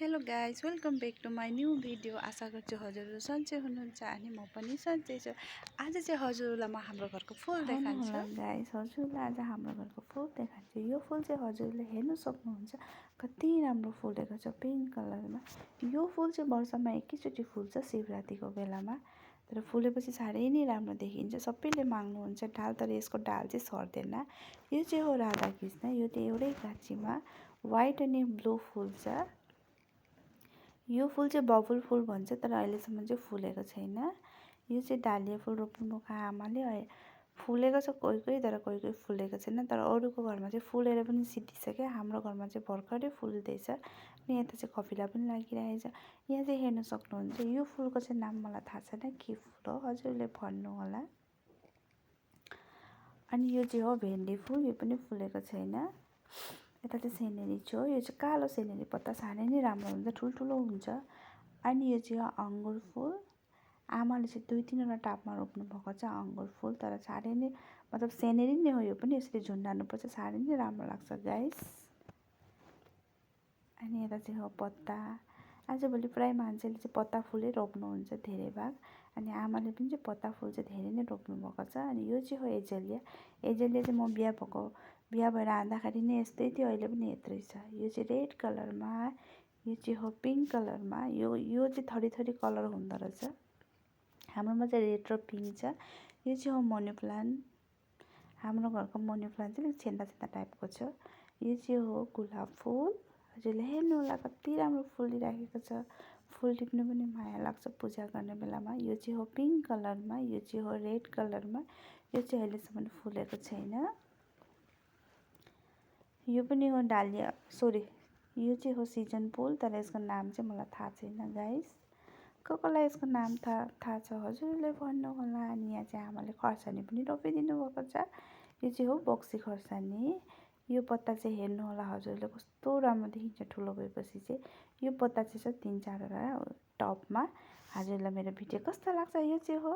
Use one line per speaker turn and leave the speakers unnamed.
Hello guys, welcome back to my new video. आशा गर्छु हजुरहरू सन्चै हुनुहुन्छ अनि म पनि सन्चै छु। आज चाहिँ हजुरहरूलाई म हाम्रो घरको फुल देखाउँछु।
गाइस, हजुरलाई आज हाम्रो घरको फुल देखाउँछु। यो फुल चाहिँ हजुरले हेर्न सक्नुहुन्छ, कति राम्रो फुलेको छ पिङ्क कलरमा। यो फुल चाहिँ वर्षमा एकैचोटि फुल्छ शिवरात्रिको बेलामा, तर फुलेपछि साह्रै नै राम्रो देखिन्छ। सबैले माग्नुहुन्छ डाल, तर यसको डाल चाहिँ सर्दैन। यो चाहिँ हो राधाकृष्ण। यो चाहिँ एउटै गाछीमा वाइट अनि ब्लू फुल्छ। यो फुल चाहिँ बबुल फुल भन्छ, तर अहिलेसम्म चाहिँ फुलेको छैन। यो चाहिँ डालिया फुल रोप्नुभएको आमाले फुलेको छ कोही कोही, तर कोही कोही फुलेको छैन। तर अरूको घरमा चाहिँ फुलेर पनि सिद्धिसक्यो, हाम्रो घरमा चाहिँ भर्खरै फुल्दैछ। अनि यता चाहिँ कपिला पनि लागिरहेछ। यहाँ चाहिँ हेर्न सक्नुहुन्छ। यो फुलको चाहिँ नाम मलाई थाहा छैन के फुल हो, हजुरले भन्नु होला। अनि यो चाहिँ हो भेन्डी फुल, यो पनि फुलेको छैन। यता चाहिँ सेनेरी छ, यो चाहिँ कालो सेनेरी पत्ता साह्रै नै राम्रो हुन्छ, ठुल्ठुलो हुन्छ। अनि यो चाहिँ हो अङ्गुर फुल। आमाले चाहिँ 2-3वटा टापमा रोप्नु भएको छ अङ्गुर फुल, तर साह्रै नै मतलब सेनेरी नै हो। यो पनि यसरी झुन्डानुपर्छ, साह्रै नै राम्रो लाग्छ गाइस। अनि यता चाहिँ हो पत्ता। आजभोलि प्रायः मान्छेले चाहिँ पत्ता फुलै रोप्नुहुन्छ धेरै भाग। अनि आमाले पनि चाहिँ पत्ता फुल चाहिँ धेरै नै रोप्नु भएको छ। अनि यो चाहिँ हो एजेलिया। एजेलिया चाहिँ म बिहा भएर आँदाखेरि नै यस्तै थियो, अहिले पनि यत्रै छ। यो चाहिँ रेड कलरमा, यो चाहिँ हो पिङ्क कलरमा। यो चाहिँ थरी थरी कलर हुँदो रहेछ। हाम्रोमा चाहिँ रेड र पिङ्क छ। यो चाहिँ हो मनी प्लान्ट। हाम्रो घरको मनी प्लान्ट चाहिँ अलिक छेन्दा छेन्दा टाइपको छ। यो चाहिँ हो गुलाब फुल। हजुरले हेर्नु होला कति राम्रो फुलिराखेको छ। फुल टिप्नु पनि माया लाग्छ पूजा गर्ने बेलामा। यो चाहिँ हो पिङ्क कलरमा, यो चाहिँ हो रेड कलरमा। यो चाहिँ अहिलेसम्म फुलेको छैन। यो पनि हो डालिया, यो चाहिँ हो सिजन फुल, तर यसको नाम चाहिँ मलाई थाहा छैन गाइस। कसलाई यसको नाम थाहा छ हजुरले भन्नु होला। अनि यहाँ चाहिँ आमाले खर्सानी पनि रोपिदिनु भएको छ। यो चाहिँ हो बक्सी खर्सानी। यो पत्ता चाहिँ हेर्नु होला हजुरले, कस्तो राम्रो देखिन्छ ठुलो भएपछि चाहिँ। यो पत्ता चाहिँ छ 3-4वटा टपमा। हजुरलाई मेरो भिडियो कस्तो लाग्छ? यो चाहिँ हो